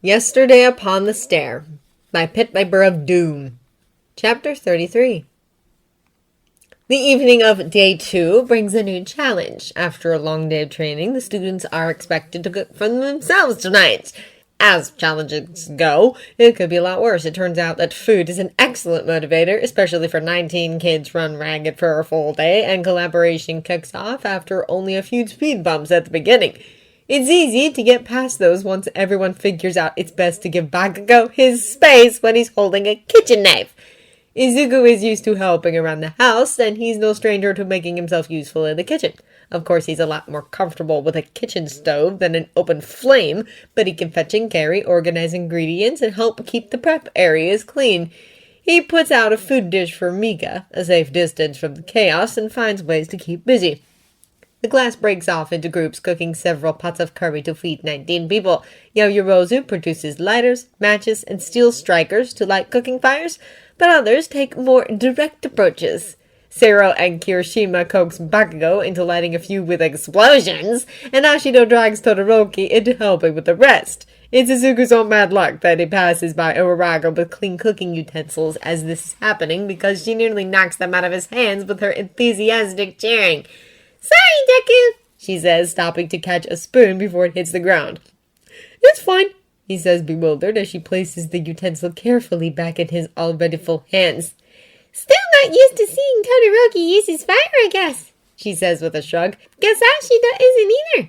Yesterday Upon the Stair by Pit Viper of Doom. Chapter 33. The evening of Day 2 brings a new challenge. After a long day of training, the students are expected to cook for themselves tonight. As challenges go, it could be a lot worse. It turns out that food is an excellent motivator, especially for 19 kids run ragged for a full day, and collaboration kicks off after only a few speed bumps at the beginning. It's easy to get past those once everyone figures out it's best to give Bakugo his space when he's holding a kitchen knife. Izuku is used to helping around the house, and he's no stranger to making himself useful in the kitchen. Of course, he's a lot more comfortable with a kitchen stove than an open flame, but he can fetch and carry, organize ingredients, and help keep the prep areas clean. He puts out a food dish for Mika, a safe distance from the chaos, and finds ways to keep busy. The class breaks off into groups, cooking several pots of curry to feed 19 people. Yaoyorozu produces lighters, matches, and steel strikers to light cooking fires, but others take more direct approaches. Sero and Kirishima coax Bakugo into lighting a few with explosions, and Ashido drags Todoroki into helping with the rest. It's Izuku's own bad luck that he passes by Uraga with clean cooking utensils as this is happening, because she nearly knocks them out of his hands with her enthusiastic cheering. "Sorry, Deku," she says, stopping to catch a spoon before it hits the ground. "It's fine," he says, bewildered, as she places the utensil carefully back in his already full hands. "Still not used to seeing Todoroki use his fire, I guess," she says with a shrug. "Guess Ashido isn't either."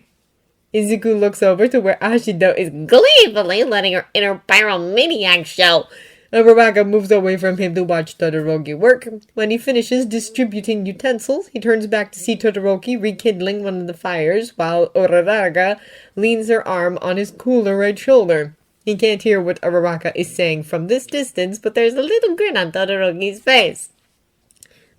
Izuku looks over to where Ashido is gleefully letting her inner pyromaniac show. Uraga moves away from him to watch Todoroki work. When he finishes distributing utensils, he turns back to see Todoroki rekindling one of the fires, while Uraga leans her arm on his cooler right shoulder. He can't hear what Uraga is saying from this distance, but there's a little grin on Todoroki's face.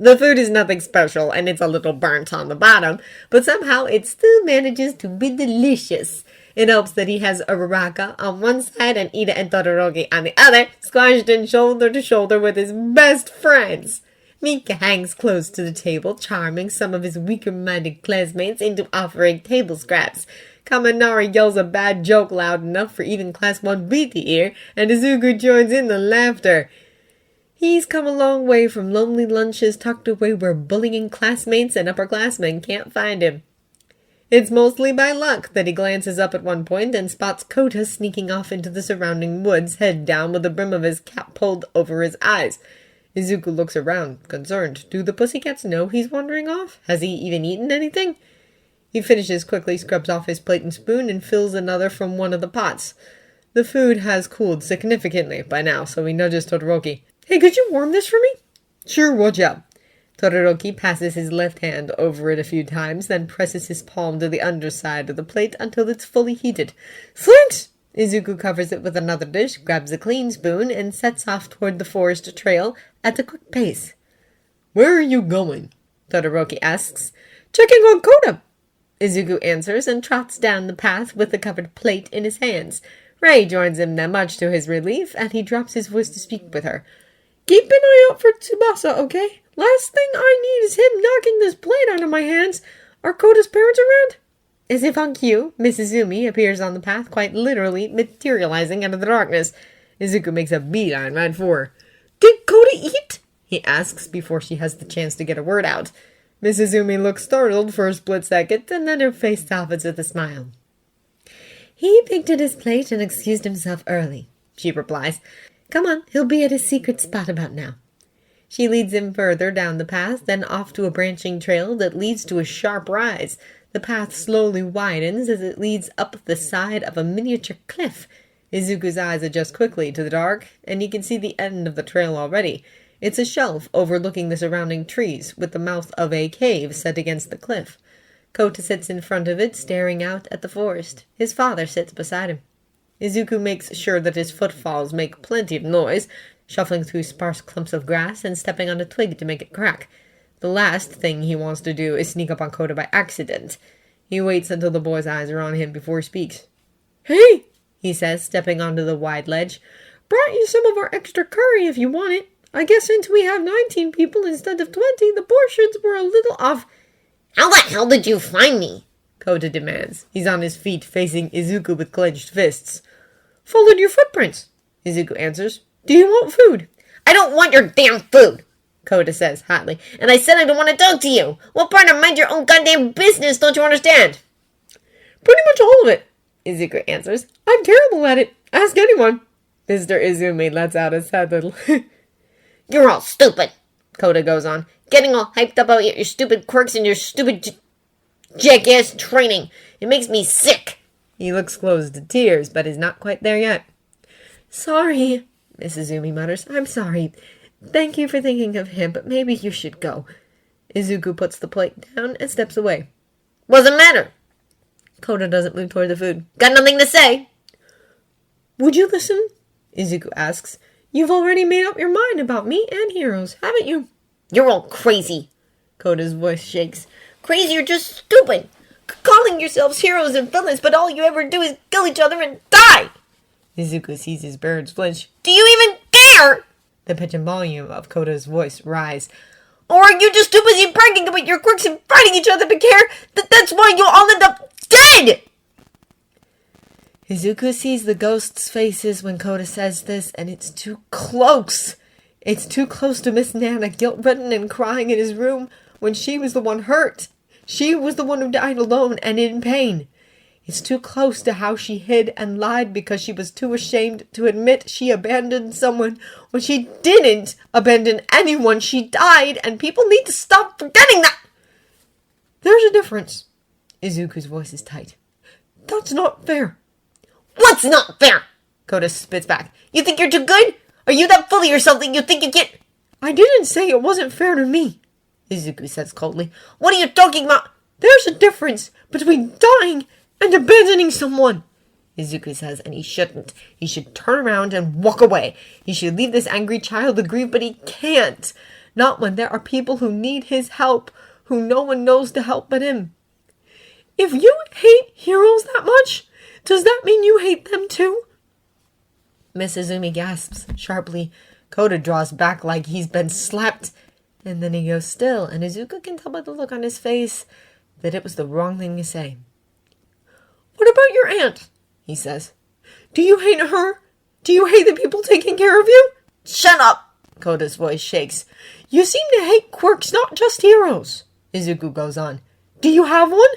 The food is nothing special, and it's a little burnt on the bottom, but somehow it still manages to be delicious. It helps that he has Uraga on one side and Ida and Todoroki on the other, squashed in shoulder to shoulder with his best friends. Mika hangs close to the table, charming some of his weaker-minded classmates into offering table scraps. Kaminari yells a bad joke loud enough for even Class 1B to hear, and Izuku joins in the laughter. He's come a long way from lonely lunches tucked away where bullying classmates and upperclassmen can't find him. It's mostly by luck that he glances up at one point and spots Kota sneaking off into the surrounding woods, head down with the brim of his cap pulled over his eyes. Izuku looks around, concerned. Do the pussycats know he's wandering off? Has he even eaten anything? He finishes quickly, scrubs off his plate and spoon, and fills another from one of the pots. The food has cooled significantly by now, so he nudges Todoroki. "Hey, could you warm this for me?" "Sure, watch out." Todoroki passes his left hand over it a few times, then presses his palm to the underside of the plate until it's fully heated. "Thanks!" Izuku covers it with another dish, grabs a clean spoon, and sets off toward the forest trail at a quick pace. "Where are you going?" Todoroki asks. "Checking on Kota," Izuku answers, and trots down the path with the covered plate in his hands. Rei joins him then, much to his relief, and he drops his voice to speak with her. "Keep an eye out for Tsubasa, okay? Last thing I need is him knocking this plate out of my hands. Are Kota's parents around?" As if on cue, Mrs. Izumi appears on the path, quite literally materializing out of the darkness. Izuku makes a beeline right for her. "Did Kota eat?" he asks before she has the chance to get a word out. Mrs. Izumi looks startled for a split second, and then her face softens with a smile. "He picked at his plate and excused himself early," she replies. "Come on, he'll be at his secret spot about now." She leads him further down the path, then off to a branching trail that leads to a sharp rise. The path slowly widens as it leads up the side of a miniature cliff. Izuku's eyes adjust quickly to the dark, and he can see the end of the trail already. It's a shelf overlooking the surrounding trees, with the mouth of a cave set against the cliff. Kota sits in front of it, staring out at the forest. His father sits beside him. Izuku makes sure that his footfalls make plenty of noise, shuffling through sparse clumps of grass and stepping on a twig to make it crack. The last thing he wants to do is sneak up on Kota by accident. He waits until the boy's eyes are on him before he speaks. "Hey," he says, stepping onto the wide ledge. "Brought you some of our extra curry if you want it. I guess since we have 19 people instead of 20, the portions were a little off." "How the hell did you find me?" Kota demands. He's on his feet, facing Izuku with clenched fists. Followed your footprints, Izuku answers. Do you want food? I don't want your damn food, Koda says hotly. And I said I don't want to talk to you. What part of mind your own goddamn business don't you understand? Pretty much all of it, Izuku answers. I'm terrible at it. Ask anyone. Mr. Izumi lets out his head little. You're all stupid, Koda goes on. Getting all hyped up about your stupid quirks and your stupid jackass training. It makes me sick. He looks close to tears, but is not quite there yet. Sorry, Mrs. Izumi mutters. I'm sorry. Thank you for thinking of him, but maybe you should go. Izuku puts the plate down and steps away. What's the matter? Koda doesn't move toward the food. Got nothing to say. Would you listen? Izuku asks. You've already made up your mind about me and heroes, haven't you? You're all crazy. Koda's voice shakes. Crazy or just stupid. Calling yourselves heroes and villains, but all you ever do is kill each other and die. Izuku sees his birds flinch. Do you even care? The pitch and volume of Koda's voice rise. Or are you just too busy bragging about your quirks and fighting each other to care that's why you'll all end up dead? Izuku sees the ghosts' faces when Koda says this, and it's too close. It's too close to Miss Nana, guilt-ridden and crying in his room when she was the one hurt. She was the one who died alone and in pain. It's too close to how she hid and lied because she was too ashamed to admit she abandoned someone when she didn't abandon anyone. She died, and people need to stop forgetting that. There's a difference. Izuku's voice is tight. That's not fair. What's not fair? Koda spits back. You think you're too good? Are you that full of yourself that you think you can't? I didn't say it wasn't fair to me, Izuku says coldly. What are you talking about? There's a difference between dying and abandoning someone, Izuku says, and he shouldn't. He should turn around and walk away. He should leave this angry child to grieve, but he can't. Not when there are people who need his help, who no one knows to help but him. If you hate heroes that much, does that mean you hate them too? Miss Izumi gasps sharply. Koda draws back like he's been slapped, and then he goes still, and Izuku can tell by the look on his face that it was the wrong thing to say. What about your aunt? He says. Do you hate her? Do you hate the people taking care of you? Shut up! Koda's voice shakes. You seem to hate quirks, not just heroes. Izuku goes on. Do you have one?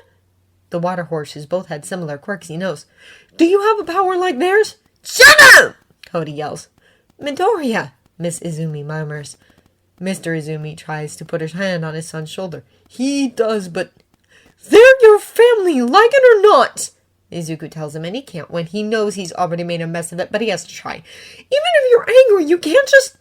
The water horses both had similar quirks, he knows. Do you have a power like theirs? Shut up! Koda yells. Midoriya, Miss Izumi murmurs. Mr. Izumi tries to put his hand on his son's shoulder. He does, but... They're your family, like it or not! Izuku tells him, and he can't when he knows he's already made a mess of it, but he has to try. Even if you're angry, you can't just...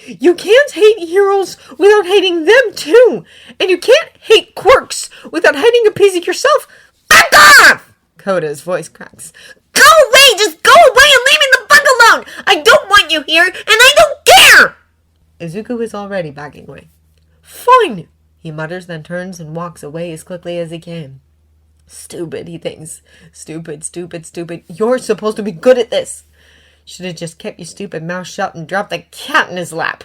You can't hate heroes without hating them too! And you can't hate quirks without hating a piece of yourself! Back off! Koda's voice cracks. Go away! Just go away and leave me the fuck alone! I don't want you here, and I don't care! Izuku is already backing away. Fine! He mutters, then turns and walks away as quickly as he can. Stupid, he thinks. Stupid, stupid, stupid. You're supposed to be good at this. Should have just kept your stupid mouth shut and dropped the cat in his lap.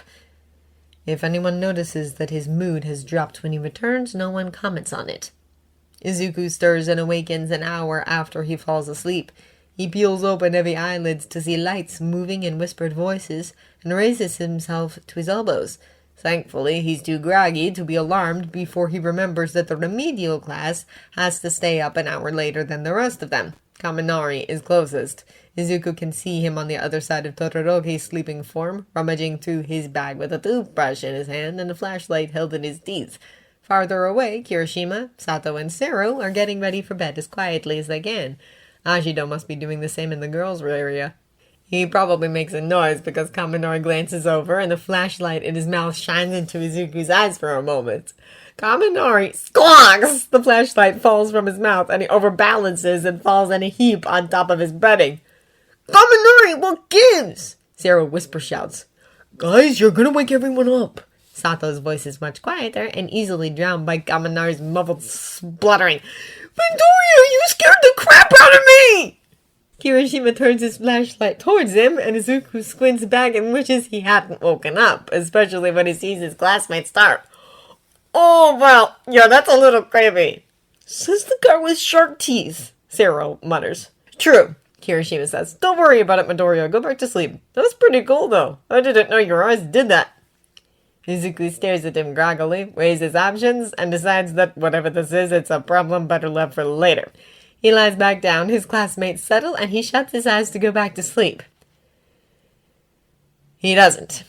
If anyone notices that his mood has dropped when he returns, no one comments on it. Izuku stirs and awakens an hour after he falls asleep. He peels open heavy eyelids to see lights moving in whispered voices and raises himself to his elbows. Thankfully, he's too groggy to be alarmed before he remembers that the remedial class has to stay up an hour later than the rest of them. Kaminari is closest. Izuku can see him on the other side of Todoroki's sleeping form, rummaging through his bag with a toothbrush in his hand and a flashlight held in his teeth. Farther away, Kirishima, Sato, and Sero are getting ready for bed as quietly as they can. Ashido must be doing the same in the girls' area. He probably makes a noise because Kaminari glances over and the flashlight in his mouth shines into Izuku's eyes for a moment. Kaminari squawks! The flashlight falls from his mouth and he overbalances and falls in a heap on top of his bedding. Kaminari, what gives? Sero whisper shouts. Guys, you're gonna wake everyone up. Sato's voice is much quieter and easily drowned by Kaminari's muffled spluttering. Midoriya, you scared the crap out of me! Kirishima turns his flashlight towards him, and Izuku squints back and wishes he hadn't woken up, especially when he sees his classmates start. Oh, well, yeah, that's a little creepy. Says the guy with sharp teeth, Sero mutters. True. Kirishima says. Don't worry about it, Midoriya. Go back to sleep. That's pretty cool, though. I didn't know your eyes did that. Izuku stares at him groggily, weighs his options, and decides that whatever this is, it's a problem better left for later. He lies back down, his classmates settle, and he shuts his eyes to go back to sleep. He doesn't.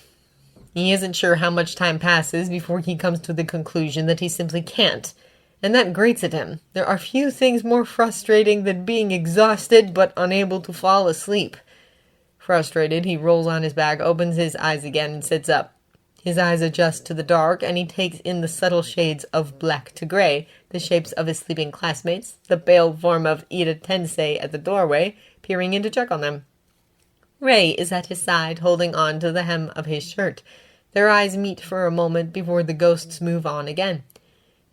He isn't sure how much time passes before he comes to the conclusion that he simply can't. And that grates at him. There are few things more frustrating than being exhausted but unable to fall asleep. Frustrated, he rolls on his back, opens his eyes again, and sits up. His eyes adjust to the dark, and he takes in the subtle shades of black to gray, the shapes of his sleeping classmates, the pale form of Ida Tensei at the doorway, peering in to check on them. Rei is at his side, holding on to the hem of his shirt. Their eyes meet for a moment before the ghosts move on again.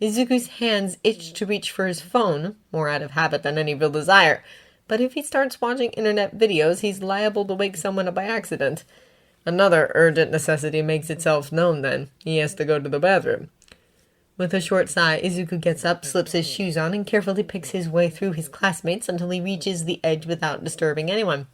Izuku's hands itch to reach for his phone, more out of habit than any real desire. But if he starts watching internet videos, he's liable to wake someone up by accident. Another urgent necessity makes itself known then. He has to go to the bathroom. With a short sigh, Izuku gets up, slips his shoes on, and carefully picks his way through his classmates until he reaches the edge without disturbing anyone.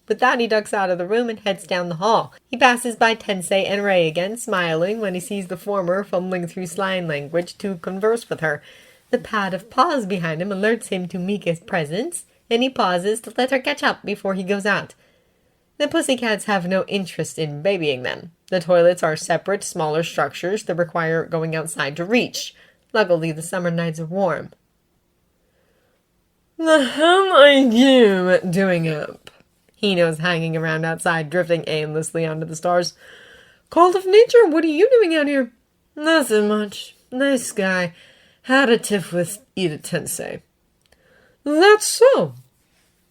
With that, he ducks out of the room and heads down the hall. He passes by Tensei and Rei again, smiling when he sees the former fumbling through sign language to converse with her. The pad of paws behind him alerts him to Mika's presence, and he pauses to let her catch up before he goes out. The pussycats have no interest in babying them. The toilets are separate, smaller structures that require going outside to reach. Luckily, the summer nights are warm. The hell are you doing up? Hino's hanging around outside, drifting aimlessly onto the stars. Call of nature, what are you doing out here? Nothing much. Nice guy. Had a tiff with Ida Tensei. That's so,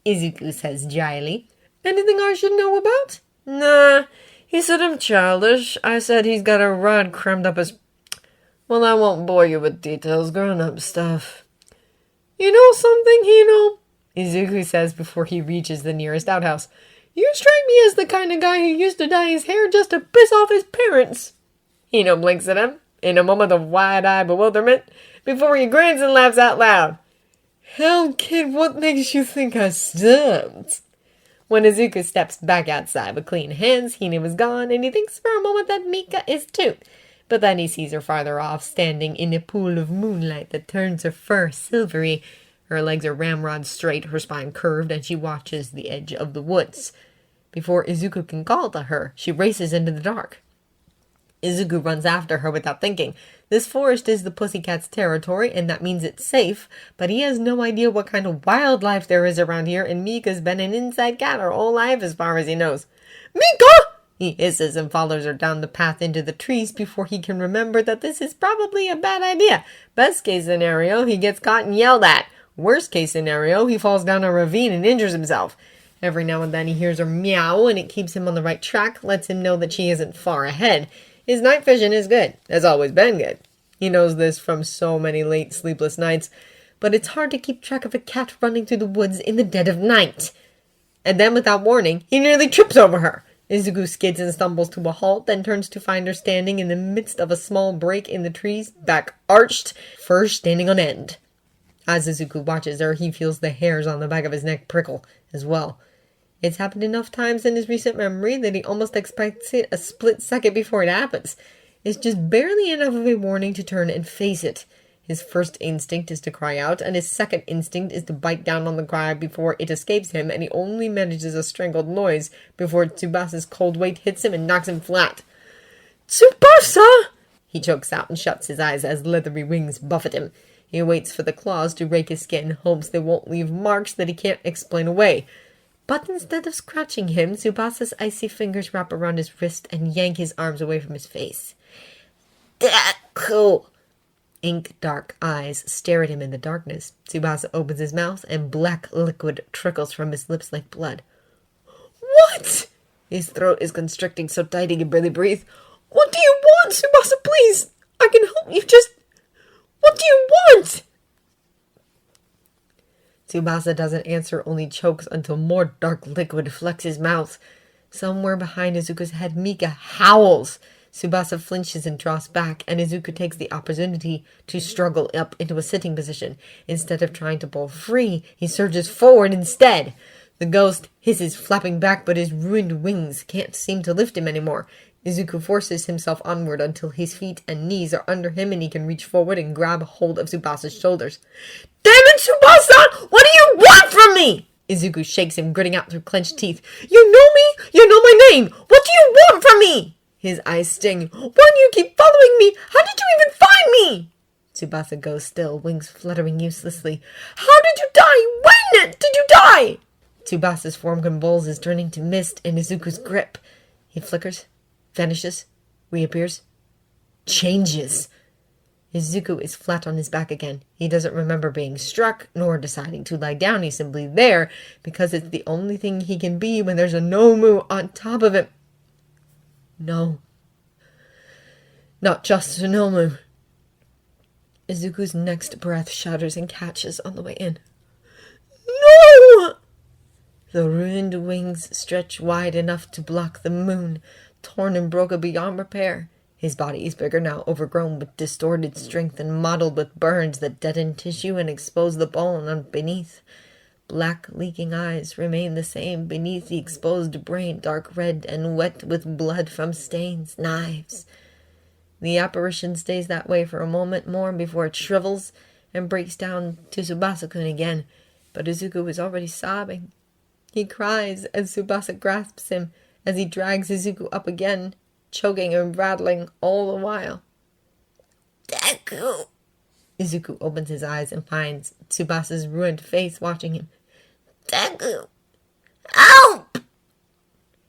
Izuku says dryly. Anything I should know about? Nah, he said I'm childish. I said he's got a rod crammed up his... Well, I won't bore you with details, grown-up stuff. You know something, Hino? Izuku says before he reaches the nearest outhouse. You strike me as the kind of guy who used to dye his hair just to piss off his parents. Hino blinks at him, in a moment of wide-eyed bewilderment, before he grins and laughs out loud. Hell, kid, what makes you think I stopped? When Izuku steps back outside with clean hands, Hina is gone, and he thinks for a moment that Mika is too. But then he sees her farther off, standing in a pool of moonlight that turns her fur silvery. Her legs are ramrod straight, her spine curved, and she watches the edge of the woods. Before Izuku can call to her, she races into the dark. Izuku runs after her without thinking. This forest is the pussycat's territory, and that means it's safe, but he has no idea what kind of wildlife there is around here, and Mika's been an inside cat her whole life as far as he knows. Mika! He hisses and follows her down the path into the trees before he can remember that this is probably a bad idea. Best case scenario, he gets caught and yelled at. Worst case scenario, he falls down a ravine and injures himself. Every now and then he hears her meow, and it keeps him on the right track, lets him know that she isn't far ahead. His night vision is good, has always been good. He knows this from so many late sleepless nights, but it's hard to keep track of a cat running through the woods in the dead of night. And then, without warning, he nearly trips over her. Izuku skids and stumbles to a halt, then turns to find her standing in the midst of a small break in the trees, back arched, fur standing on end. As Izuku watches her, he feels the hairs on the back of his neck prickle as well. It's happened enough times in his recent memory that he almost expects it a split second before it happens. It's just barely enough of a warning to turn and face it. His first instinct is to cry out, and his second instinct is to bite down on the cry before it escapes him, and he only manages a strangled noise before Tsubasa's cold weight hits him and knocks him flat. Tsubasa! He chokes out and shuts his eyes as leathery wings buffet him. He waits for the claws to rake his skin, hopes they won't leave marks that he can't explain away. But instead of scratching him, Tsubasa's icy fingers wrap around his wrist and yank his arms away from his face. That cool. Ink-dark eyes stare at him in the darkness. Tsubasa opens his mouth, and black liquid trickles from his lips like blood. What? His throat is constricting so tight he can barely breathe. What do you want, Tsubasa, please? I can help you, just... What do you want? Tsubasa doesn't answer, only chokes until more dark liquid flecks his mouth. Somewhere behind Izuku's head, Mika howls. Tsubasa flinches and draws back, and Izuku takes the opportunity to struggle up into a sitting position. Instead of trying to pull free, he surges forward instead. The ghost hisses, flapping back, but his ruined wings can't seem to lift him anymore. Izuku forces himself onward until his feet and knees are under him and he can reach forward and grab hold of Tsubasa's shoulders. Damn it, Tsubasa! What do you want from me? Izuku shakes him, gritting out through clenched teeth. You know me? You know my name! What do you want from me? His eyes sting. Why do you keep following me? How did you even find me? Tsubasa goes still, wings fluttering uselessly. How did you die? When did you die? Tsubasa's form convulses, turning to mist in Izuku's grip. He flickers, vanishes, reappears, changes. Izuku is flat on his back again. He doesn't remember being struck, nor deciding to lie down. He's simply there, because it's the only thing he can be when there's a Nomu on top of him. No. Not just a Nomu. Izuku's next breath shudders and catches on the way in. No! The ruined wings stretch wide enough to block the moon, torn and broken beyond repair. His body is bigger now, overgrown with distorted strength and mottled with burns that deaden tissue and expose the bone beneath. Black, leaking eyes remain the same beneath the exposed brain, dark red and wet with blood from stains, knives. The apparition stays that way for a moment more before it shrivels and breaks down to Tsubasa-kun again, but Izuku is already sobbing. He cries as Tsubasa grasps him, as he drags Izuku up again, choking and rattling all the while. Deku! Izuku opens his eyes and finds Tsubasa's ruined face watching him. Deku! Help!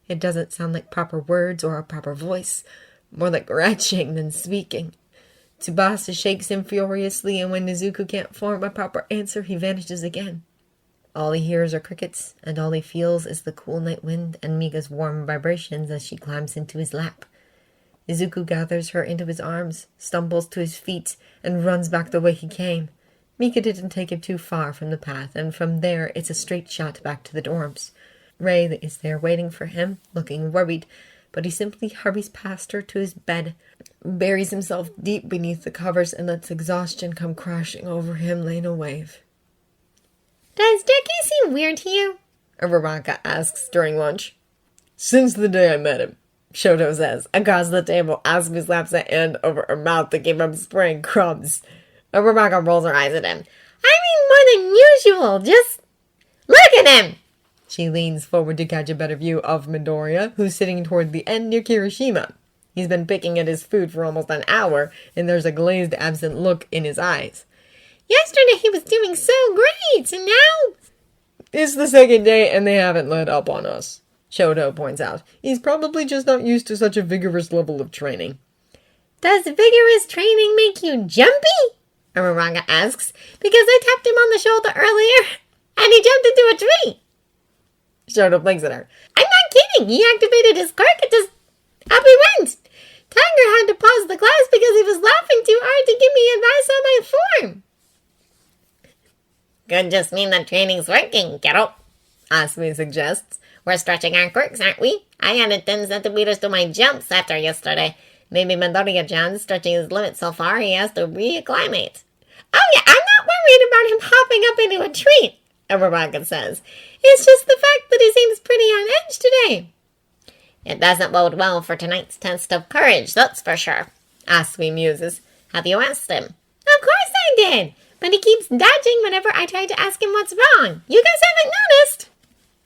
It doesn't sound like proper words or a proper voice, more like retching than speaking. Tsubasa shakes him furiously, and when Izuku can't form a proper answer, he vanishes again. All he hears are crickets, and all he feels is the cool night wind and Mika's warm vibrations as she climbs into his lap. Izuku gathers her into his arms, stumbles to his feet, and runs back the way he came. Mika didn't take him too far from the path, and from there it's a straight shot back to the dorms. Ray is there waiting for him, looking worried, but he simply hurries past her to his bed, buries himself deep beneath the covers, and lets exhaustion come crashing over him like a wave. Does Deku seem weird to you? Uraraka asks during lunch. Since the day I met him, Shoto says, across the table as he slaps a hand over her mouth to keep from spraying crumbs. Uraraka rolls her eyes at him. I mean more than usual, just look at him! She leans forward to catch a better view of Midoriya, who's sitting toward the end near Kirishima. He's been picking at his food for almost an hour, and there's a glazed, absent look in his eyes. Yesterday he was doing so great, and now... It's the second day, and they haven't let up on us, Shoto points out. He's probably just not used to such a vigorous level of training. Does vigorous training make you jumpy? Uraraka asks, because I tapped him on the shoulder earlier, and he jumped into a tree. Shoto blinks at her. I'm not kidding, he activated his quirk and just up he went. Tiger had to pause the class because he was laughing too hard to give me advice on my form. Could just mean that training's working, kiddo. Asmi suggests. We're stretching our quirks, aren't we? I added 10 centimeters to my jumps after yesterday. Maybe Midoriya-chan's stretching his limit so far he has to reacclimate. Oh yeah, I'm not worried about him hopping up into a tree, Uraraka says. It's just the fact that he seems pretty on edge today. It doesn't bode well for tonight's test of courage, that's for sure. Asmi muses. Have you asked him? Of course I did. But he keeps dodging whenever I try to ask him what's wrong. You guys haven't noticed?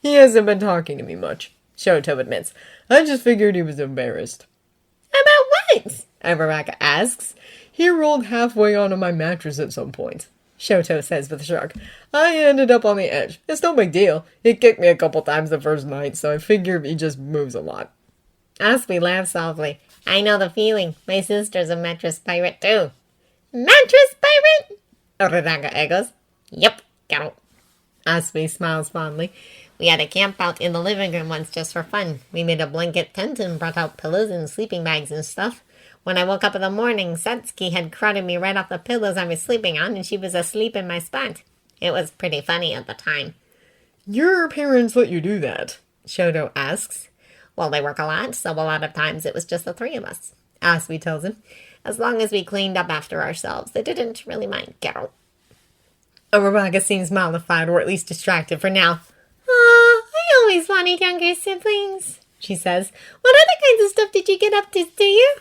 He hasn't been talking to me much, Shoto admits. I just figured he was embarrassed. About what? Uraraka asks. He rolled halfway onto my mattress at some point, Shoto says with a shrug. I ended up on the edge. It's no big deal. He kicked me a couple times the first night, so I figure he just moves a lot. Asmi laughs softly. I know the feeling. My sister's a mattress pirate too. Mattress pirate? Uraraka echoes. Yep, got it. Asmi smiles fondly. We had a camp out in the living room once just for fun. We made a blanket tent and brought out pillows and sleeping bags and stuff. When I woke up in the morning, Satsuki had crowded me right off the pillows I was sleeping on, and she was asleep in my spot. It was pretty funny at the time. Your parents let you do that? Shoto asks. Well, they work a lot, so a lot of times it was just the three of us. Asmi tells him. As long as we cleaned up after ourselves, they didn't really mind, Carol. Uraraka seems mollified, or at least distracted for now. always wanted younger siblings, she says. What other kinds of stuff did you get up to, do you?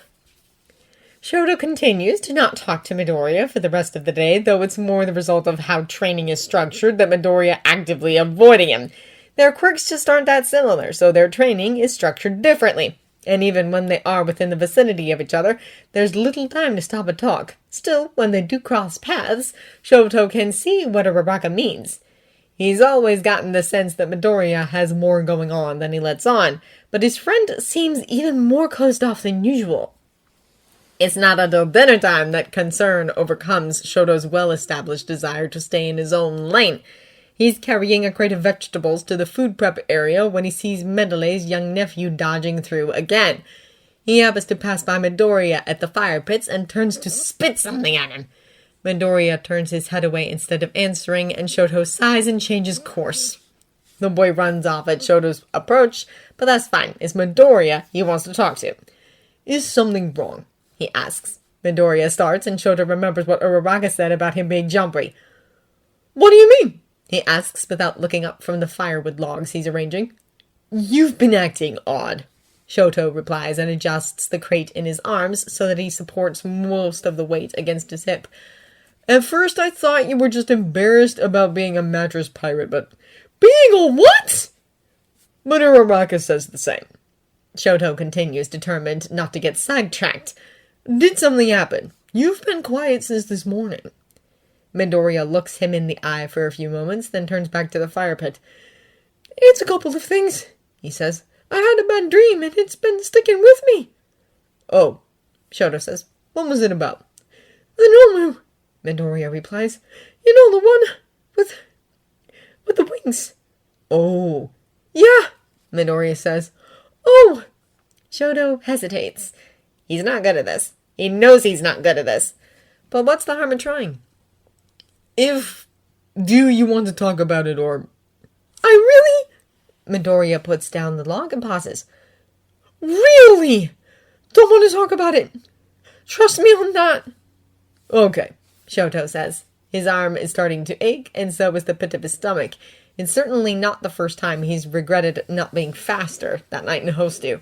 Shoto continues to not talk to Midoriya for the rest of the day, though it's more the result of how training is structured that Midoriya actively avoiding him. Their quirks just aren't that similar, so their training is structured differently. And even when they are within the vicinity of each other, there's little time to stop and talk. Still, when they do cross paths, Shoto can see what Uraraka means. He's always gotten the sense that Midoriya has more going on than he lets on, but his friend seems even more closed off than usual. It's not until dinner time that concern overcomes Shoto's well-established desire to stay in his own lane. He's carrying a crate of vegetables to the food prep area when he sees Mendelée's young nephew dodging through again. He happens to pass by Midoriya at the fire pits and turns to spit something at him. Midoriya turns his head away instead of answering, and Shoto sighs and changes course. The boy runs off at Shoto's approach, but that's fine. It's Midoriya he wants to talk to. Is something wrong? He asks. Midoriya starts, and Shoto remembers what Uraraka said about him being jumpy. What do you mean? He asks without looking up from the firewood logs he's arranging. You've been acting odd, Shoto replies and adjusts the crate in his arms so that he supports most of the weight against his hip. At first I thought you were just embarrassed about being a mattress pirate, but being a what? But Uraraka says the same. Shoto continues, determined not to get sidetracked. Did something happen? You've been quiet since this morning. Midoriya looks him in the eye for a few moments, then turns back to the fire pit. It's a couple of things, he says. I had a bad dream, and it's been sticking with me. Oh, Shoto says. What was it about? The Nomu, Midoriya replies. You know, the one with the wings. Oh, yeah, Midoriya says. Oh! Shoto hesitates. He's not good at this. He knows he's not good at this. But what's the harm in trying? Do you want to talk about it, or... I really... Midoriya puts down the log and pauses. Really? Don't want to talk about it. Trust me on that. Okay, Shoto says. His arm is starting to ache, and so is the pit of his stomach. It's certainly not the first time he's regretted not being faster that night in Hostu.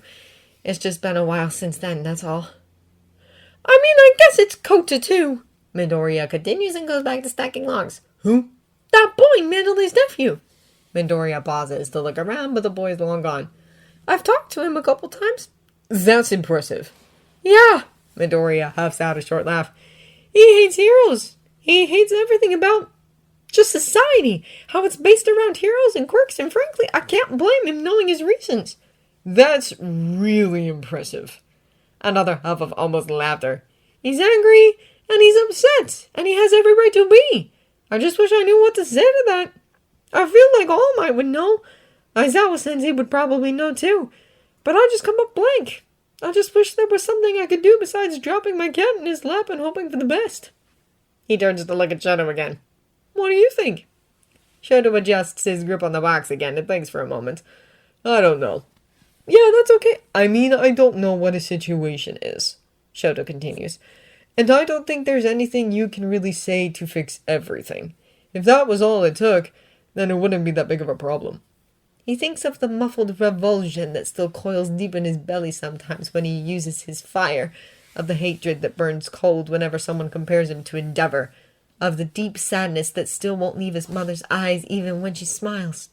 It's just been a while since then, that's all. I mean, I guess it's Kota too. Midoriya continues and goes back to stacking logs. Who? That boy, Mendelée's nephew. Midoriya pauses to look around, but the boy is long gone. I've talked to him a couple times. That's impressive. Yeah, Midoriya huffs out a short laugh. He hates heroes. He hates everything about just society, how it's based around heroes and quirks, and frankly, I can't blame him knowing his reasons. That's really impressive. Another huff of almost laughter. He's angry, and he's upset, and he has every right to be. I just wish I knew what to say to that. I feel like All Might would know. Aizawa-sensei would probably know too. But I just come up blank. I just wish there was something I could do besides dropping my cat in his lap and hoping for the best. He turns to look at Shoto again. What do you think? Shoto adjusts his grip on the box again and thinks for a moment. I don't know. Yeah, that's okay. I mean, I don't know what a situation is, Shoto continues. And I don't think there's anything you can really say to fix everything. If that was all it took, then it wouldn't be that big of a problem. He thinks of the muffled revulsion that still coils deep in his belly sometimes when he uses his fire, of the hatred that burns cold whenever someone compares him to Endeavor, of the deep sadness that still won't leave his mother's eyes even when she smiles.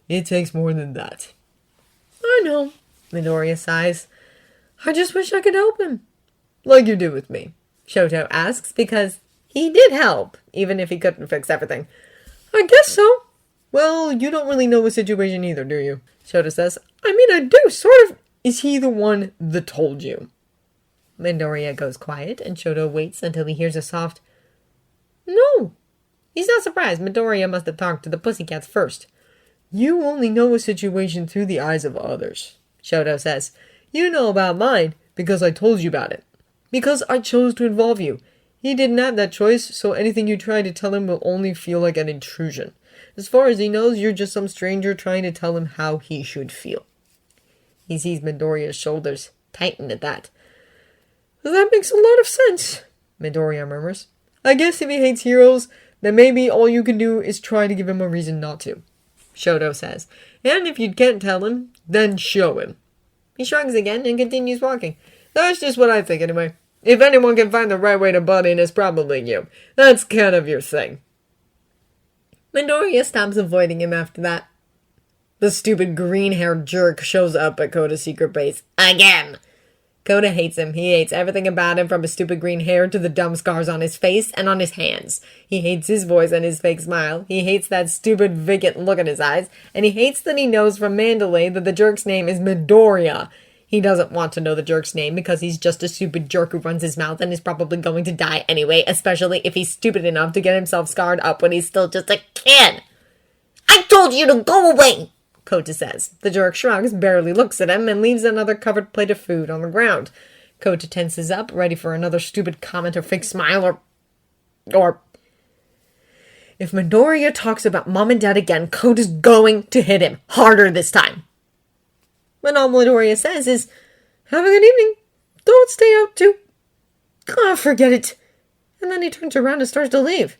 It takes more than that. I know, Midoriya sighs. I just wish I could help him. Like you did with me, Shoto asks, because he did help, even if he couldn't fix everything. I guess so. Well, you don't really know the situation either, do you? Shoto says. I mean, I do, sort of. Is he the one that told you? Midoriya goes quiet, and Shoto waits until he hears a soft, No. He's not surprised. Midoriya must have talked to the pussycats first. You only know a situation through the eyes of others, Shoto says. You know about mine because I told you about it. Because I chose to involve you. He didn't have that choice, so anything you try to tell him will only feel like an intrusion. As far as he knows, you're just some stranger trying to tell him how he should feel. He sees Midoriya's shoulders tighten at that. That makes a lot of sense, Midoriya murmurs. I guess if he hates heroes, then maybe all you can do is try to give him a reason not to. Shoto says. And if you can't tell him, then show him. He shrugs again and continues walking. That's just what I think anyway. If anyone can find the right way to butt in, it's probably you. That's kind of your thing. Midoriya stops avoiding him after that. The stupid green-haired jerk shows up at Koda's secret base. Again! Koda hates him. He hates everything about him, from his stupid green hair to the dumb scars on his face and on his hands. He hates his voice and his fake smile. He hates that stupid vacant look in his eyes. And he hates that he knows from Mandalay that the jerk's name is Midoriya. He doesn't want to know the jerk's name because he's just a stupid jerk who runs his mouth and is probably going to die anyway, especially if he's stupid enough to get himself scarred up when he's still just a kid. I told you to go away, Kota says. The jerk shrugs, barely looks at him, and leaves another covered plate of food on the ground. Kota tenses up, ready for another stupid comment or fake smile or... If Midoriya talks about Mom and Dad again, Kota's going to hit him harder this time. But all Midoriya says is, have a good evening. Don't stay out too. Oh, forget it. And then he turns around and starts to leave.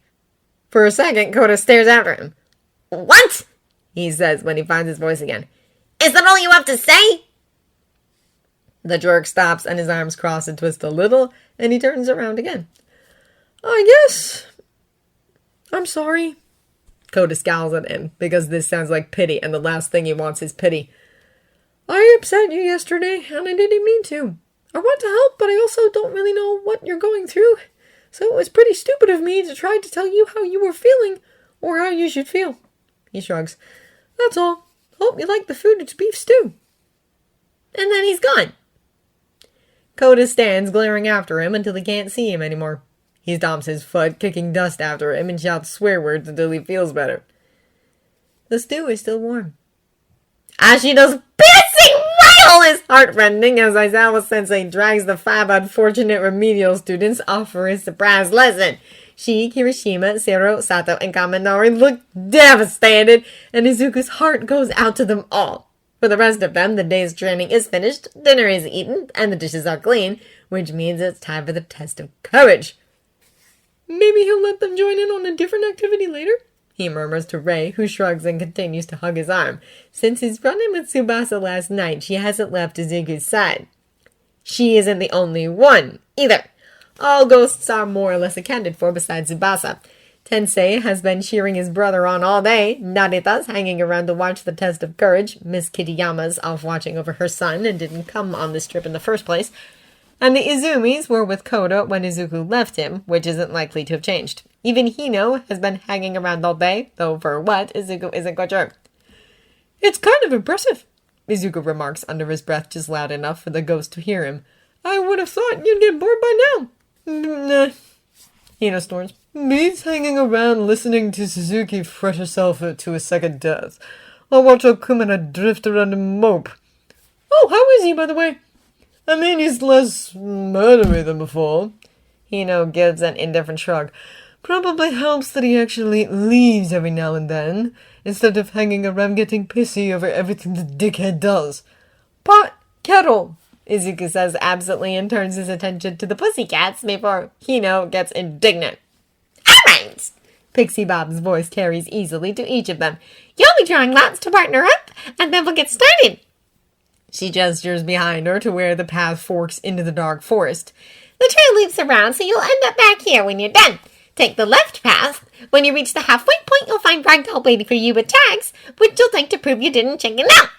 For a second, Kota stares after him. What? He says when he finds his voice again. Is that all you have to say? The jerk stops and his arms cross and twist a little, and he turns around again. I guess. I'm sorry. Kota scowls at him, because this sounds like pity, and the last thing he wants is pity. I upset you yesterday, and I didn't mean to. I want to help, but I also don't really know what you're going through. So it was pretty stupid of me to try to tell you how you were feeling, or how you should feel. He shrugs. That's all. Hope you like the food. It's beef stew. And then he's gone. Kota stands glaring after him until he can't see him anymore. He stomps his foot, kicking dust after him, and shouts swear words until he feels better. The stew is still warm. Ashino's piercing wail is heartrending as Aizawa-sensei drags the 5 unfortunate remedial students off for his surprise lesson. She, Kirishima, Sero, Sato, and Kaminari look devastated, and Izuku's heart goes out to them all. For the rest of them, the day's training is finished, dinner is eaten, and the dishes are clean, which means it's time for the test of courage. Maybe he'll let them join in on a different activity later? He murmurs to Rei, who shrugs and continues to hug his arm. Since his run-in with Tsubasa last night, she hasn't left Izuku's side. She isn't the only one, either. All ghosts are more or less accounted for besides Tsubasa. Tensei has been cheering his brother on all day. Narita's hanging around to watch the test of courage. Miss Kitayama's off watching over her son and didn't come on this trip in the first place. And the Izumis were with Koda when Izuku left him, which isn't likely to have changed. Even Hino has been hanging around all day, though for what, Izuku isn't quite sure. It's kind of impressive, Izuku remarks under his breath just loud enough for the ghost to hear him. I would have thought you'd get bored by now. Nah, Hino snores. Me's hanging around listening to Suzuki fret herself to a second death. I'll watch Okumina drift around and mope. Oh, how is he, by the way? I mean, he's less murdery than before. Hino gives an indifferent shrug. Probably helps that he actually leaves every now and then, instead of hanging around getting pissy over everything the dickhead does. Pot kettle, Izuku says absently and turns his attention to the pussycats before Hino gets indignant. Alright! Pixie Bob's voice carries easily to each of them. You'll be drawing lots to partner up, and then we'll get started. She gestures behind her to where the path forks into the dark forest. The trail loops around, so you'll end up back here when you're done. Take the left path. When you reach the halfway point, you'll find Ragdoll waiting for you with tags, which you'll take to prove you didn't chicken out.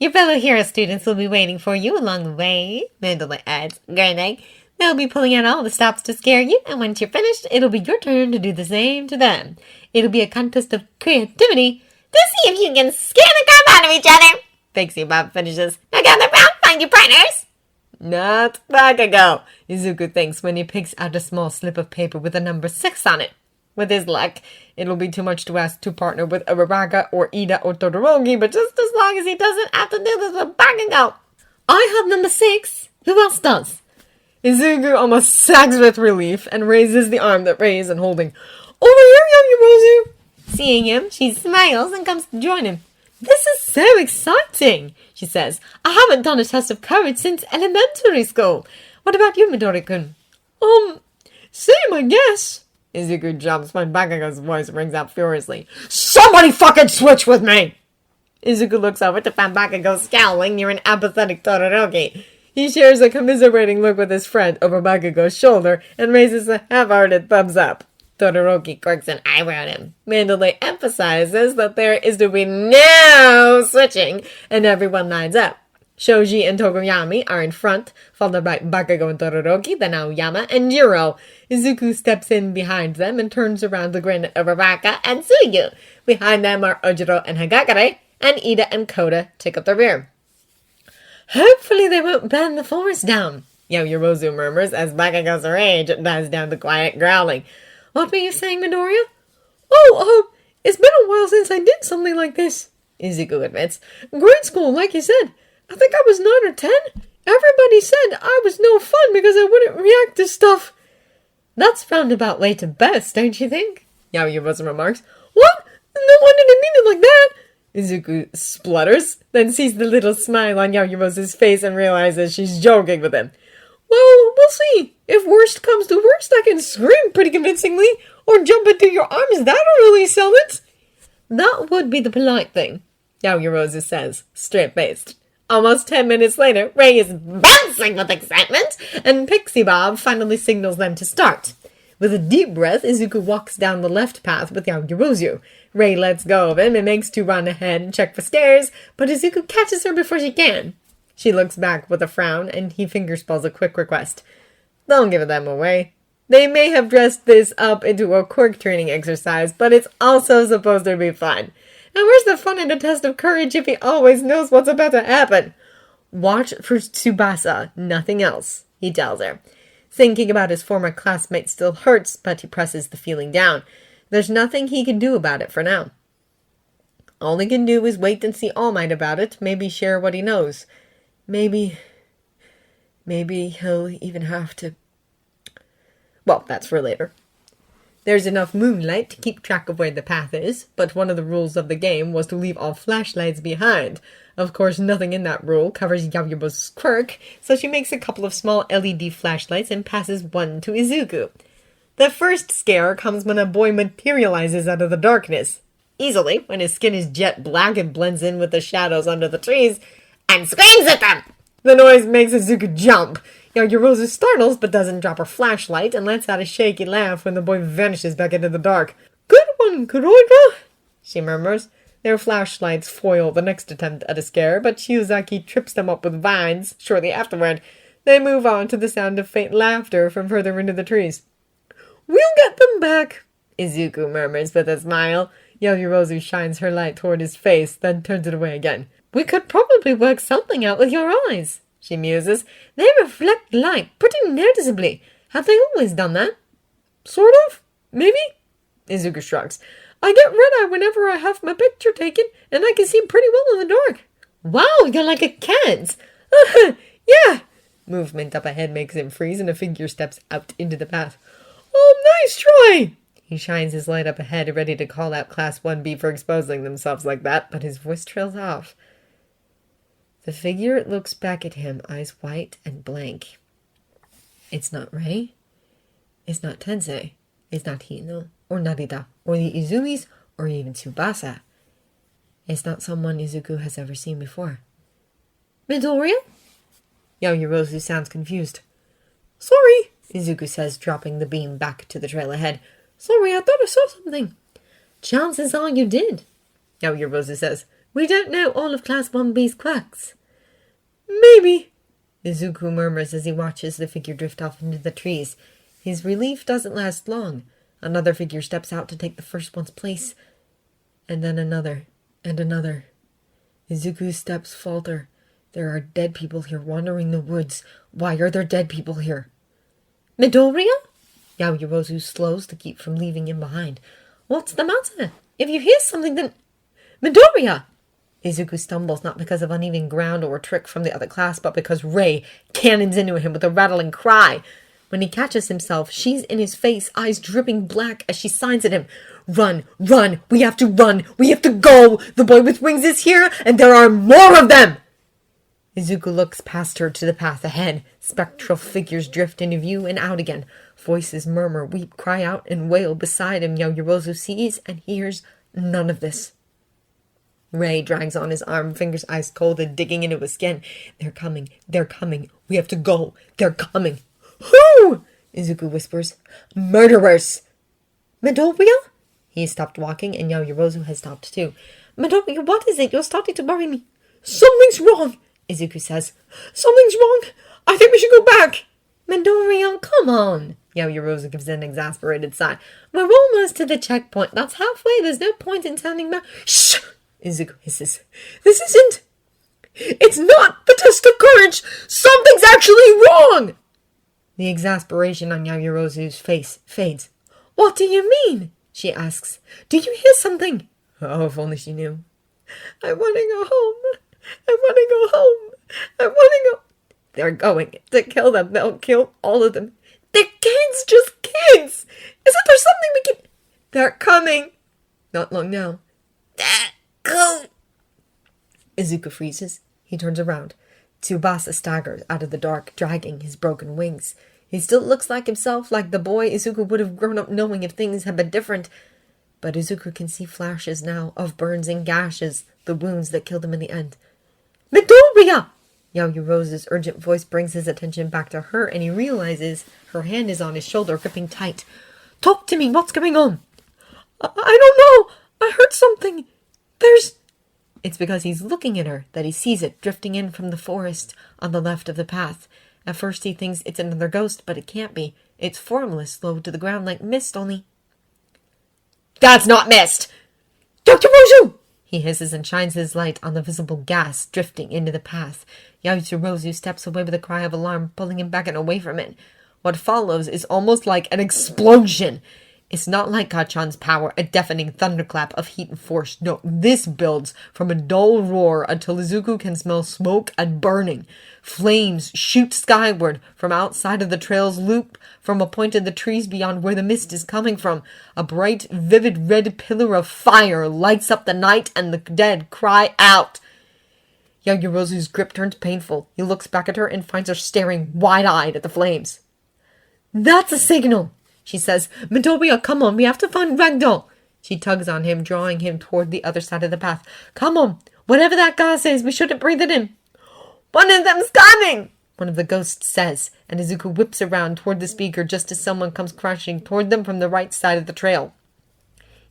Your fellow hero students will be waiting for you along the way, Mandalay adds, grinning. They'll be pulling out all the stops to scare you, and once you're finished, it'll be your turn to do the same to them. It'll be a contest of creativity to see if you can scare the crap out of each other. Pixie Bob finishes. Now gather round, find your partners. Not back ago, Izuku thinks when he picks out a small slip of paper with the number 6 on it. With his luck, it'll be too much to ask to partner with Uraraka or Ida or Todoroki, but just as long as he doesn't have to do this with Bakugo. I have number 6. Who else does? Izuku almost sags with relief and raises the arm that Rei isn't holding. Over here, Yamirozu! Seeing him, she smiles and comes to join him. This is so exciting, she says. I haven't done a test of courage since elementary school. What about you, Midori-kun? Same, I guess. Izuku jumps when Bakugo's voice rings out furiously. Somebody fucking switch with me! Izuku looks over to find Bakugo scowling near an apathetic Todoroki. He shares a commiserating look with his friend over Bakugo's shoulder and raises a half-hearted thumbs up. Todoroki quirks an eyebrow at him. Mandalay emphasizes that there is to be no switching, and everyone lines up. Shoji and Togoyami are in front, followed by Bakugo and Todoroki, then Aoyama and Jiro. Izuku steps in behind them and turns around to grin at Uraraka and Tsuyu. Behind them are Ojiro and Hagakure, and Ida and Koda take up the rear. Hopefully they won't burn the forest down, Yaoyorozu murmurs as Bakugo's rage dies down to quiet growling. What were you saying, Midoriya? It's been a while since I did something like this, Izuku admits. Grade school, like you said. I think I was 9 or 10. Everybody said I was no fun because I wouldn't react to stuff. That's roundabout way to best, don't you think? Yaoyorozu remarks. What? No, I didn't mean it like that. Izuku splutters, then sees the little smile on Yaoyorozu's face and realizes she's joking with him. Well, we'll see. If worst comes to worst, I can scream pretty convincingly, or jump into your arms. That'll really sell it. That would be the polite thing, Yaoyorozu says, straight-faced. Almost 10 minutes later, Ray is bouncing with excitement, and Pixie Bob finally signals them to start. With a deep breath, Izuku walks down the left path with Yaoyorozu. Ray lets go of him and makes to run ahead and check for stairs, but Izuku catches her before she can. She looks back with a frown, and he fingerspells a quick request. Don't give them away. They may have dressed this up into a quirk training exercise, but it's also supposed to be fun. And where's the fun in a test of courage if he always knows what's about to happen? Watch for Tsubasa, nothing else, he tells her. Thinking about his former classmate still hurts, but he presses the feeling down. There's nothing he can do about it for now. All he can do is wait and see All Might about it, maybe share what he knows. Maybe he'll even have to... Well, that's for later. There's enough moonlight to keep track of where the path is, but one of the rules of the game was to leave all flashlights behind. Of course, nothing in that rule covers Yaoyorozu's quirk, so she makes a couple of small LED flashlights and passes one to Izuku. The first scare comes when a boy materializes out of the darkness. Easily, when his skin is jet black and blends in with the shadows under the trees, and screams at them! The noise makes Izuku jump. Yaoyorozu startles but doesn't drop her flashlight and lets out a shaky laugh when the boy vanishes back into the dark. Good one, Kuroiwa, she murmurs. Their flashlights foil the next attempt at a scare, but Shiozaki trips them up with vines shortly afterward. They move on to the sound of faint laughter from further into the trees. We'll get them back, Izuku murmurs with a smile. Yaoyorozu shines her light toward his face, then turns it away again. We could probably work something out with your eyes, she muses. They reflect light pretty noticeably. Have they always done that? Sort of. Maybe? Izuku shrugs. I get red-eye whenever I have my picture taken, and I can see pretty well in the dark. Wow, you're like a cat. Yeah. Movement up ahead makes him freeze, and a figure steps out into the path. Oh, nice try. He shines his light up ahead, ready to call out Class 1B for exposing themselves like that, but his voice trails off. The figure looks back at him, eyes white and blank. It's not Rei. It's not Tensei. It's not Hino, or Narita, or the Izumis, or even Tsubasa. It's not someone Izuku has ever seen before. Midoriya? Yaoyorozu sounds confused. Sorry, Izuku says, dropping the beam back to the trail ahead. Sorry, I thought I saw something. Chances are you did, Yaoyorozu says. We don't know all of Class 1B's quirks. Maybe, Izuku murmurs as he watches the figure drift off into the trees. His relief doesn't last long. Another figure steps out to take the first one's place. And then another, and another. Izuku's steps falter. There are dead people here wandering the woods. Why are there dead people here? Midoriya? Yaoyorozu slows to keep from leaving him behind. What's the matter? If you hear something, then... Midoriya! Izuku stumbles not because of uneven ground or a trick from the other class, but because Rei cannons into him with a rattling cry. When he catches himself, she's in his face, eyes dripping black as she signs at him. Run, run, we have to run, we have to go! The boy with wings is here, and there are more of them! Izuku looks past her to the path ahead. Spectral figures drift into view and out again. Voices murmur, weep, cry out, and wail beside him. Yaoyorozu sees and hears none of this. Ray drags on his arm, fingers ice cold and digging into his skin. They're coming. They're coming. We have to go. They're coming. Who? Izuku whispers. Murderers! Midoriya? He has stopped walking, and Yaoyorozu has stopped too. Midoriya, what is it? You're starting to worry me. Something's wrong, Izuku says. Something's wrong. I think we should go back. Midoriya, come on. Yaoyorozu gives an exasperated sigh. We're almost to the checkpoint. That's halfway. There's no point in turning back. Shh! Izuku hisses. This isn't... It's not the test of courage! Something's actually wrong! The exasperation on Yaoyorozu's face fades. What do you mean? She asks. Do you hear something? Oh, if only she knew. I want to go home. I want to go home. I want to go... They're going to kill them. They'll kill all of them. They're kids, just kids! Isn't there something we can... They're coming. Not long now. Go! Izuku freezes. He turns around. Tsubasa staggers out of the dark, dragging his broken wings. He still looks like himself, like the boy Izuku would have grown up knowing if things had been different. But Izuku can see flashes now of burns and gashes, the wounds that killed him in the end. Midoriya! Yaoyorozu's urgent voice brings his attention back to her, and he realizes her hand is on his shoulder, gripping tight. Talk to me, what's going on? I don't know. I heard something. It's because he's looking at her that he sees it drifting in from the forest on the left of the path. At first he thinks it's another ghost, but it can't be. It's formless, low to the ground like mist, only... That's not mist! Dr. Rozu! He hisses and shines his light on the visible gas drifting into the path. Yaoyorozu steps away with a cry of alarm, pulling him back and away from it. What follows is almost like an explosion. It's not like Kachan's power, a deafening thunderclap of heat and force. No, this builds from a dull roar until Izuku can smell smoke and burning. Flames shoot skyward from outside of the trail's loop, from a point in the trees beyond where the mist is coming from. A bright, vivid red pillar of fire lights up the night, and the dead cry out. Yaoyorozu's grip turns painful. He looks back at her and finds her staring wide-eyed at the flames. That's a signal! She says, Midoriya, come on, we have to find Ragdoll. She tugs on him, drawing him toward the other side of the path. Come on, whatever that gas is, we shouldn't breathe it in. One of them's coming, one of the ghosts says, and Izuku whips around toward the speaker just as someone comes crashing toward them from the right side of the trail.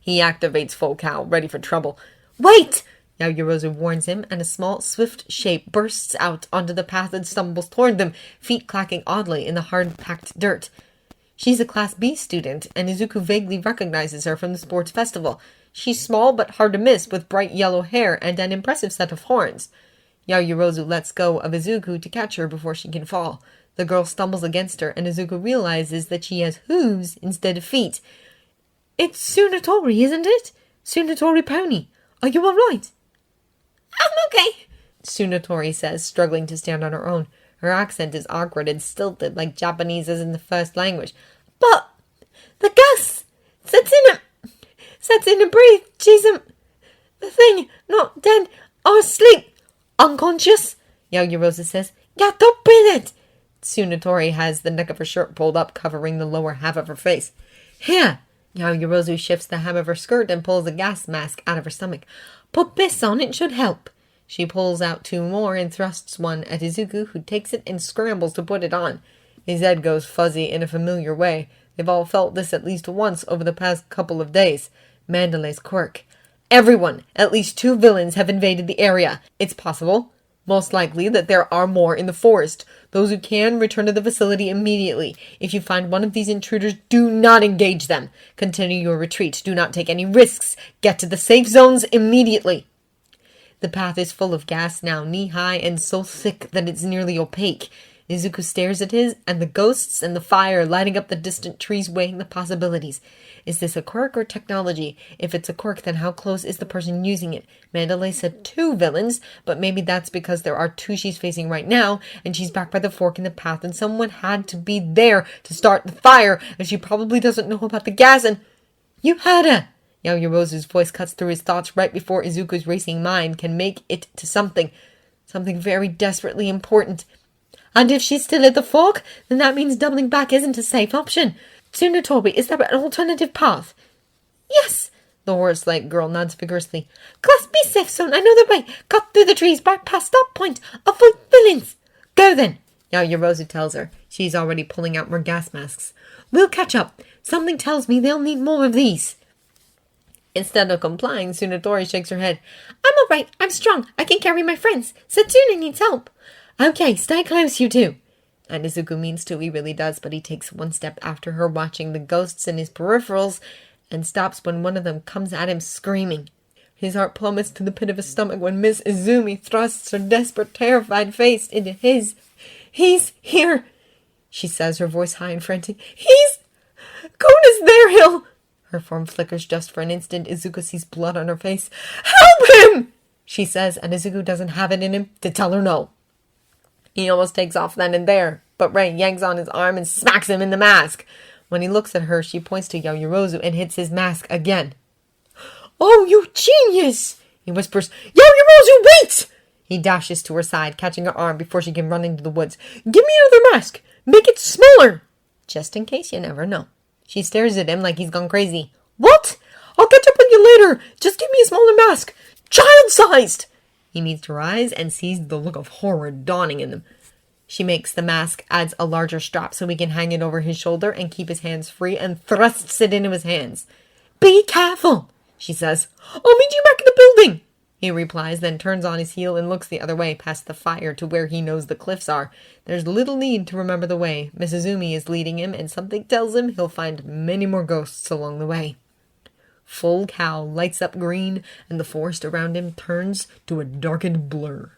He activates full cow, ready for trouble. Wait! Yaoyorozu warns him, and a small, swift shape bursts out onto the path and stumbles toward them, feet clacking oddly in the hard-packed dirt. She's a Class B student, and Izuku vaguely recognizes her from the sports festival. She's small but hard to miss, with bright yellow hair and an impressive set of horns. Yaoyorozu lets go of Izuku to catch her before she can fall. The girl stumbles against her, and Izuku realizes that she has hooves instead of feet. It's Tsunatori, isn't it? Tsunatori Pony. Are you all right? I'm okay, Tsunatori says, struggling to stand on her own. Her accent is awkward and stilted, like Japanese is in the first language. But the gas sets in and breathe. She's the thing, not dead or asleep. Unconscious, Yaoyorozu says. Yeah, don't breathe it. Tsunatori has the neck of her shirt pulled up, covering the lower half of her face. Here, Yaoyorozu shifts the hem of her skirt and pulls a gas mask out of her stomach. Put this on, it should help. She pulls out two more and thrusts one at Izuku, who takes it and scrambles to put it on. His head goes fuzzy in a familiar way. They've all felt this at least once over the past couple of days. Mandalay's quirk. Everyone, at least 2 villains, have invaded the area. It's possible, most likely, that there are more in the forest. Those who can, return to the facility immediately. If you find one of these intruders, do not engage them. Continue your retreat. Do not take any risks. Get to the safe zones immediately. The path is full of gas now, knee-high and so thick that it's nearly opaque. Izuku stares at his, and the ghosts and the fire lighting up the distant trees, weighing the possibilities. Is this a quirk or technology? If it's a quirk, then how close is the person using it? Mandalay said 2 villains, but maybe that's because there are 2 she's facing right now, and she's back by the fork in the path, and someone had to be there to start the fire, and she probably doesn't know about the gas, and... You had her! Yaoyorozu's voice cuts through his thoughts right before Izuku's racing mind can make it to something Something very desperately important. And if she's still at the fork, then that means doubling back isn't a safe option. Tsunotori, is there an alternative path? Yes, the horse-like girl nods vigorously. Class, be safe, son. I know the way. Cut through the trees, back past that point. Avoid villains. Go then, Yaoyorozu tells her. She's already pulling out more gas masks. We'll catch up. Something tells me they'll need more of these. Instead of complying, Tsunotori shakes her head. I'm all right. I'm strong. I can carry my friends. Satsuna needs help. Okay, stay close, you two. And Izuku means to. He really does, but he takes one step after her, watching the ghosts in his peripherals, and stops when one of them comes at him screaming. His heart plummets to the pit of his stomach when Miss Izumi thrusts her desperate, terrified face into his. He's here, she says, her voice high and frantic. He's... Kona's there, Hill! Her form flickers just for an instant. Izuku sees blood on her face. Help him! She says, and Izuku doesn't have it in him to tell her no. He almost takes off then and there, but Rei yanks on his arm and smacks him in the mask. When he looks at her, she points to Yaoyorozu and hits his mask again. Oh, you genius! He whispers, Yaoyorozu, wait! He dashes to her side, catching her arm before she can run into the woods. Give me another mask! Make it smaller! Just in case, you never know. She stares at him like he's gone crazy. What? I'll catch up with you later. Just give me a smaller mask. Child-sized! He meets her eyes and sees the look of horror dawning in them. She makes the mask, adds a larger strap so he can hang it over his shoulder and keep his hands free, and thrusts it into his hands. Be careful, she says. I'll meet you back in the building, he replies, then turns on his heel and looks the other way past the fire to where he knows the cliffs are. There's little need to remember the way. Miss Izumi is leading him, and something tells him he'll find many more ghosts along the way. Full cow lights up green, and the forest around him turns to a darkened blur.